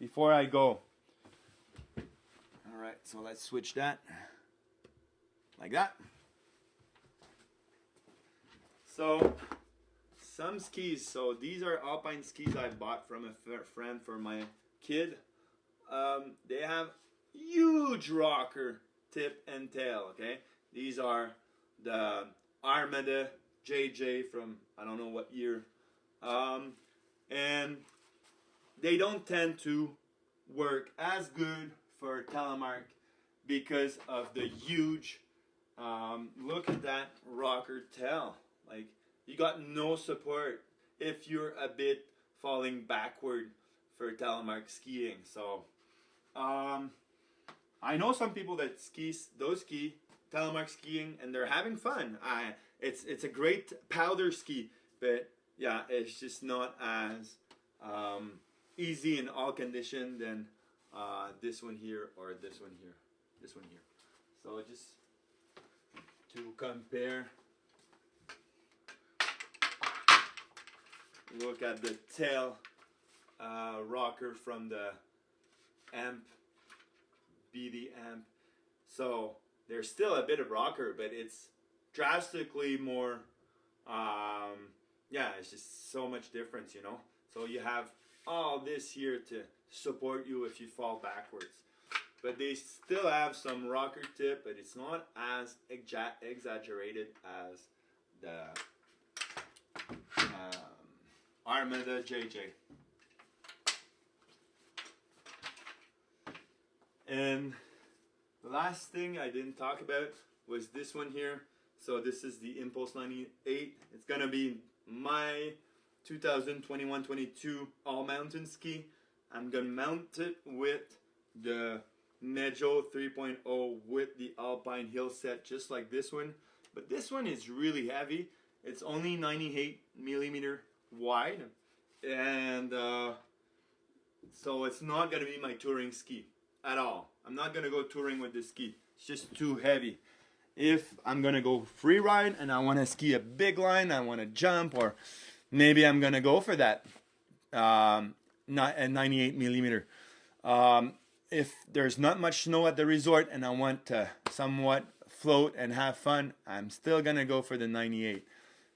Before I go. Alright, so let's switch that. Like that. So, some skis. So these are alpine skis I bought from a friend for my kid. They have huge rocker tip and tail, okay? These are the Armada JJ from I don't know what year. And they don't tend to work as good for Telemark because of the huge, look at that rocker tail. Like, you got no support if you're a bit falling backward for Telemark skiing. So, I know some people that ski Telemark skiing and they're having fun. It's a great powder ski, but yeah, it's just not as easy in all condition than this one here or this one here, this one here. So just to compare, look at the tail rocker from the amp, BD amp. So there's still a bit of rocker, but it's drastically more, yeah, it's just so much difference, you know. So you have all this here to support you if you fall backwards. But they still have some rocker tip, but it's not as exaggerated as the Armada JJ. And the last thing I didn't talk about was this one here. So this is the Impulse 98. It's gonna be my 2021-22 all mountain ski. I'm gonna mount it with the Meidjo 3.0 with the Alpine Hill set, just like this one. But this one is really heavy. It's only 98 millimeter wide, and so it's not gonna be my touring ski at all. I'm not gonna go touring with this ski. It's just too heavy. If I'm gonna go free ride and I want to ski a big line, I want to jump, or maybe I'm gonna go for that not a 98 millimeter. If there's not much snow at the resort and I want to somewhat float and have fun, I'm still gonna go for the 98.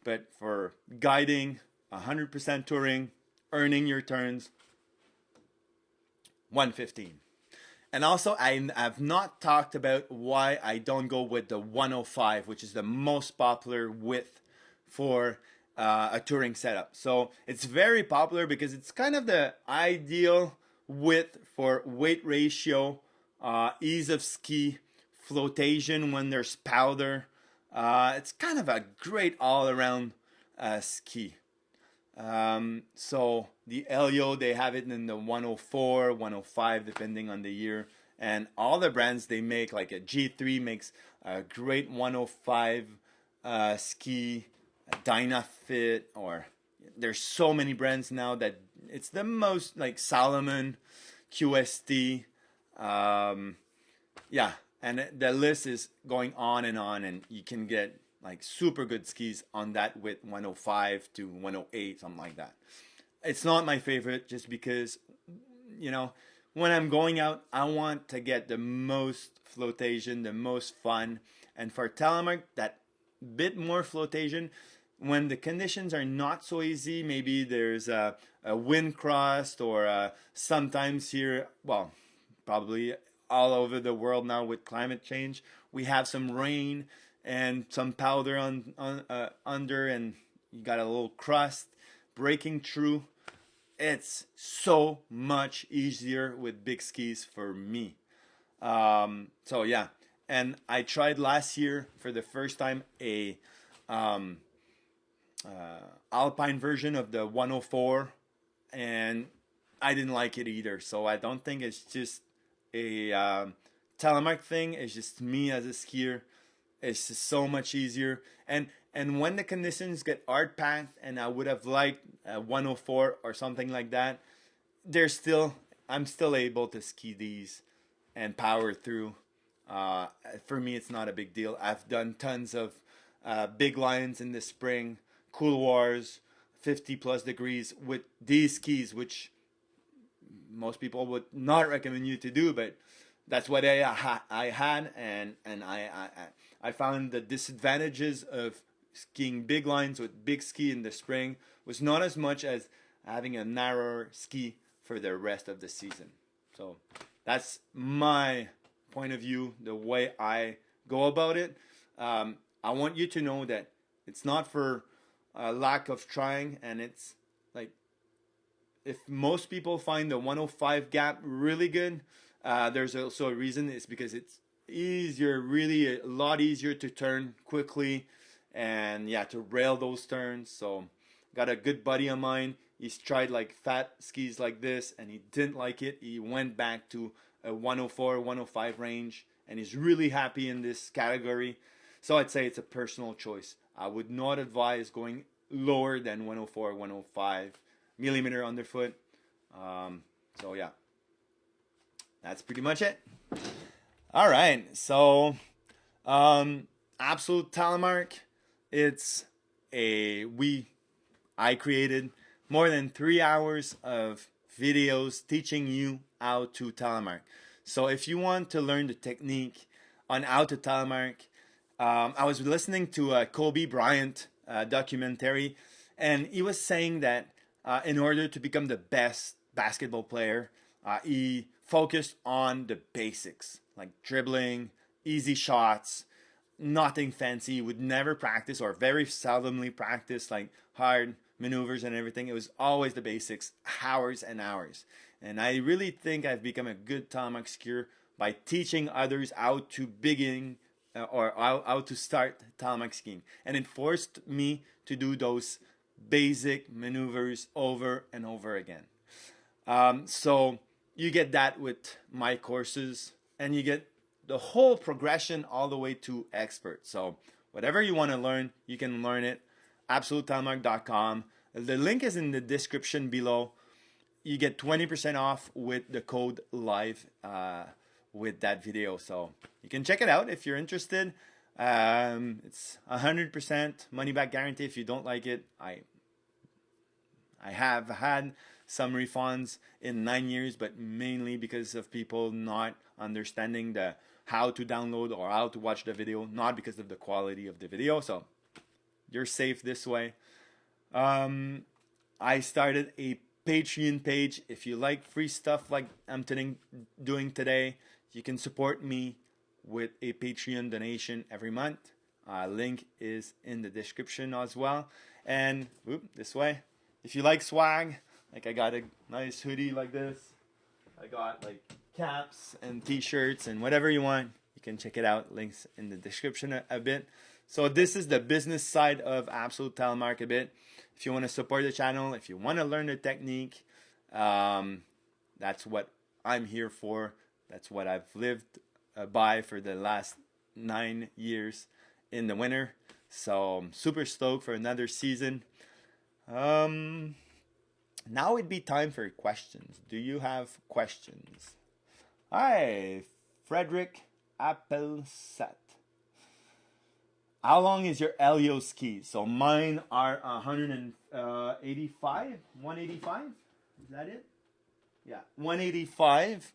But for guiding, 100% touring, earning your turns, 115. And also, I have not talked about why I don't go with the 105, which is the most popular width for a touring setup. So it's very popular because it's kind of the ideal width for weight ratio, ease of ski, flotation when there's powder. It's kind of a great all-around ski. So the Elio, they have it in the 104, 105, depending on the year. And all the brands they make, like a G3 makes a great 105 ski, Dynafit, or there's so many brands now that it's the most, like Salomon, QST. Yeah, And the list is going on, and you can get like super good skis on that with 105 to 108, something like that. It's not my favorite just because, you know, when I'm going out, I want to get the most flotation, the most fun. And for Telemark, that bit more flotation, when the conditions are not so easy, maybe there's a wind crust, or sometimes here, well, probably all over the world now with climate change, we have some rain and some powder under, and you got a little crust breaking through. It's so much easier with big skis for me. So yeah, and I tried last year for the first time a um, Alpine version of the 104, and I didn't like it either. So I don't think it's just a Telemark thing. It's just me as a skier. It's just so much easier. And when the conditions get hard packed, and I would have liked a 104 or something like that, there's still I'm still able to ski these and power through. For me, it's not a big deal. I've done tons of big lines in the spring, cool wars, 50 plus degrees with these skis, which most people would not recommend you to do, but that's what I had, and I found the disadvantages of skiing big lines with big ski in the spring was not as much as having a narrower ski for the rest of the season. So that's my point of view, the way I go about it. I want you to know that it's not for lack of trying, and it's like, if most people find the 105 gap really good, there's also a reason. It's because it's easier, really a lot easier to turn quickly, and yeah, to rail those turns. So got a good buddy of mine. He's tried like fat skis like this, and he didn't like it. He went back to a 104, 105 range, and he's really happy in this category. So I'd say it's a personal choice. I would not advise going lower than 104, 105 millimeter underfoot. So yeah, that's pretty much it. All right, so Absolute Telemark, it's I created more than 3 hours of videos teaching you how to telemark. So if you want to learn the technique on how to telemark, I was listening to a Kobe Bryant documentary, and he was saying that in order to become the best basketball player, he focused on the basics, like dribbling, easy shots, nothing fancy. He would never practice, or very seldomly practice, like hard maneuvers and everything. It was always the basics, hours and hours. And I really think I've become a good telemark skier by teaching others how to begin or how to start telemark skiing. And it forced me to do those basic maneuvers over and over again. So you get that with my courses, and you get the whole progression all the way to expert. So whatever you want to learn, you can learn it. AbsoluteTelemark.com. The link is in the description below. You get 20% off with the code LIVE with that video. So you can check it out if you're interested. It's 100% money back guarantee. If you don't like it, I have had some refunds in 9 years, but mainly because of people not understanding the how to download or how to watch the video, not because of the quality of the video. So you're safe this way. I started a Patreon page. If you like free stuff like I'm doing today, you can support me with a Patreon donation every month. Link is in the description as well. And this way, if you like swag, like I got a nice hoodie like this. I got like caps and t-shirts and whatever you want. You can check it out. Links in the description a bit. So this is the business side of Absolute Telemark a bit. If you want to support the channel, if you want to learn the technique, that's what I'm here for. That's what I've lived by for the last 9 years in the winter. So I'm super stoked for another season. Now it'd be time for questions. Do you have questions? Hi, Frederick. Appelset. How long is your Elio ski? So mine are 185, 185. Is that it? Yeah, 185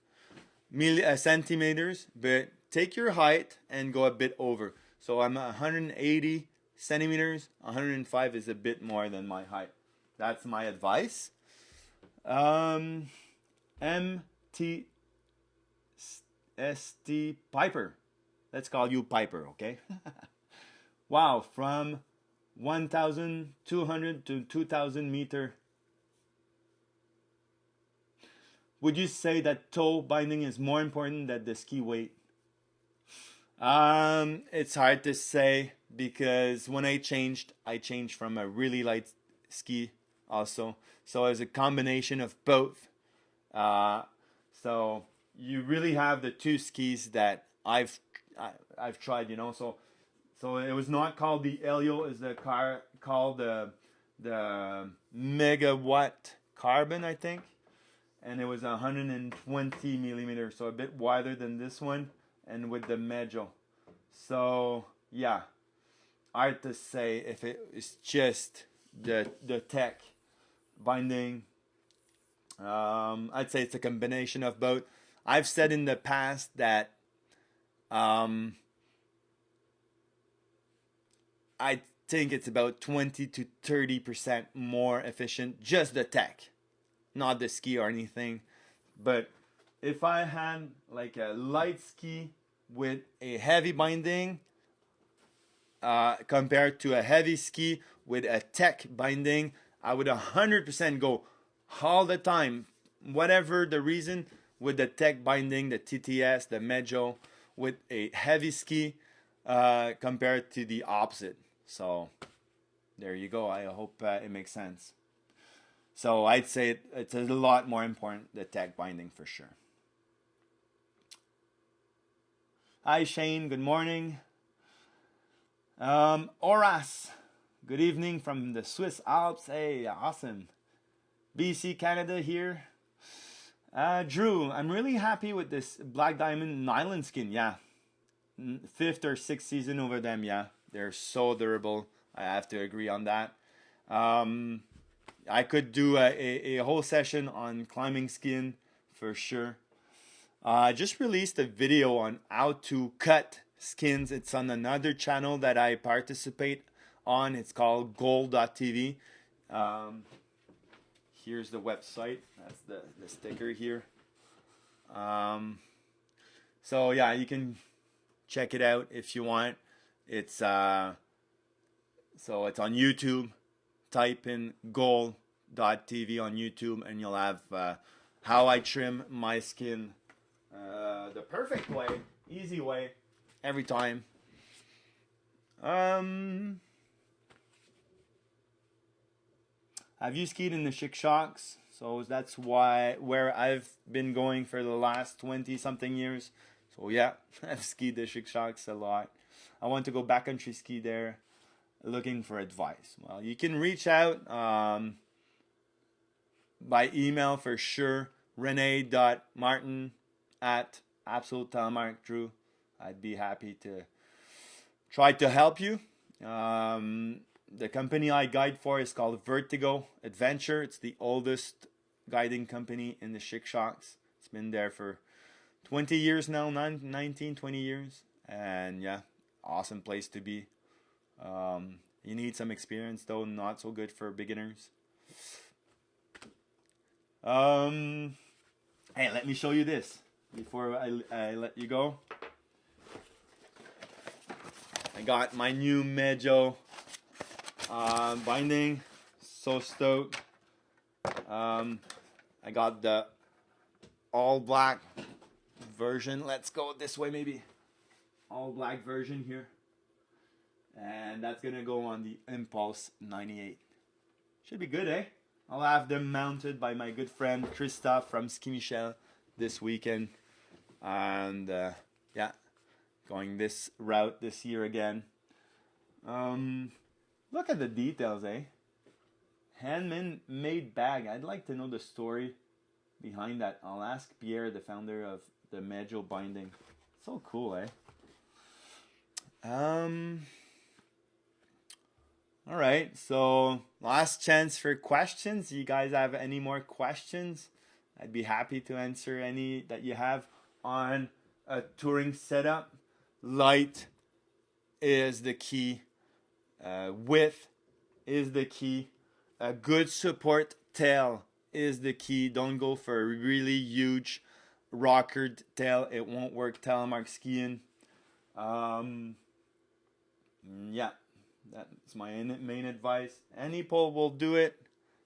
centimeters. But take your height and go a bit over. So I'm 180 centimeters. 105 is a bit more than my height. That's my advice. MT ST Piper. Let's call you Piper, okay? Wow, from 1,200 to 2,000 meter. Would you say that toe binding is more important than the ski weight? It's hard to say because when I changed from a really light ski also. So it's a combination of both. So you really have the two skis that I've tried, you know. So it was not called the Elio, is the car called the Megawatt Carbon, I think, and it was 120 millimeters, so a bit wider than this one, and with the Meidjo. So yeah, hard to say if it is just the tech binding. I'd say it's a combination of both. I've said in the past that I think it's about 20 to 30% more efficient, just the tech, not the ski or anything. But if I had like a light ski with a heavy binding compared to a heavy ski with a tech binding, I would 100% go all the time, whatever the reason, with the tech binding, the TTS, the Meidjo, with a heavy ski compared to the opposite. So there you go. I hope it makes sense. So I'd say it's a lot more important, the tech binding for sure. Hi Shane, good morning. Horace, good evening from the Swiss Alps. Hey, awesome. BC, Canada here. Drew, I'm really happy with this Black Diamond nylon skin. Yeah, 5th or 6th season over them. Yeah, they're so durable. I have to agree on that. I could do a whole session on climbing skin for sure. I just released a video on how to cut skins. It's on another channel that I participate on. It's called gold.tv. Here's the website. That's the sticker here. So yeah, you can check it out if you want. It's so it's on YouTube. Type in gold.tv on YouTube and you'll have how I trim my skin the perfect way, easy way, every time. Have you skied in the Chic-Chocs? So that's where I've been going for the last 20 something years. So yeah, I've skied the Chic-Chocs a lot. I want to go backcountry ski there, looking for advice. Well, you can reach out by email for sure. Rene.martin@Absolute Telemark. I'd be happy to try to help you. The company I guide for is called Vertigo Adventure. It's the oldest guiding company in the Chic-Chocs. It's been there for 20 years now, 19, 20 years. And yeah, awesome place to be. You need some experience though, not so good for beginners. Hey, let me show you this before I let you go. I got my new Meidjo binding. So stoked. I got the all black version. Let's go this way maybe. All black version here. And that's gonna go on the Impulse 98. Should be good, eh? I'll have them mounted by my good friend Christophe from Ski Michel this weekend. And yeah, going this route this year again. Look at the details, eh? Handmade bag. I'd like to know the story behind that. I'll ask Pierre, the founder of the Meidjo binding. So cool, eh? All right, so last chance for questions. You guys have any more questions? I'd be happy to answer any that you have on a touring setup. Light is the key. Width is the key. A good support tail is the key. Don't go for a really huge rockered tail. It won't work telemark skiing. Yeah, that's my main advice. Any pole will do it.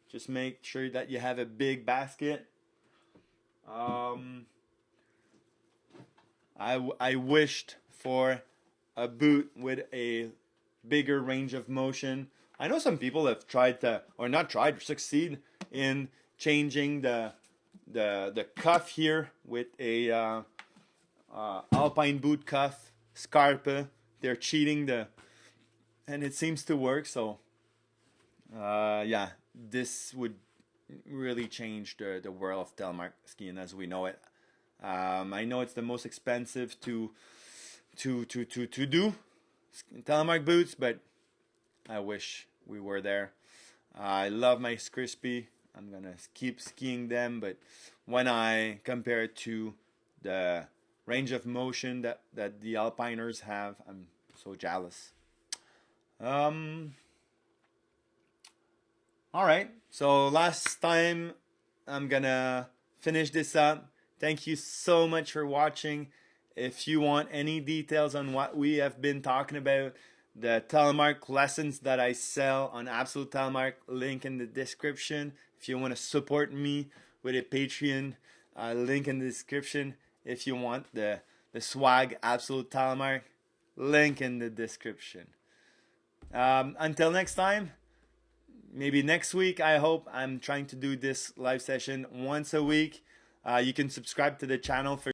Just make sure that you have a big basket. I wished for a boot with a bigger range of motion. I know some people have tried to, or not tried, succeed in changing the cuff here with a alpine boot cuff, Scarpa. They're cheating and it seems to work. So yeah, this would really change the world of telemark skiing as we know it. I know it's the most expensive to do telemark boots, but I wish we were there. I love my Crispy. I'm gonna keep skiing them, but when I compare it to the range of motion that the Alpiners have, I'm so jealous. All right, so last time I'm gonna finish this up. Thank you so much for watching. If you want any details on what we have been talking about, the telemark lessons that I sell on Absolute Telemark, link in the description. If you want to support me with a Patreon, link in the description. If you want the swag Absolute Telemark, link in the description. Until next time, maybe next week, I hope. I'm trying to do this live session once a week. You can subscribe to the channel for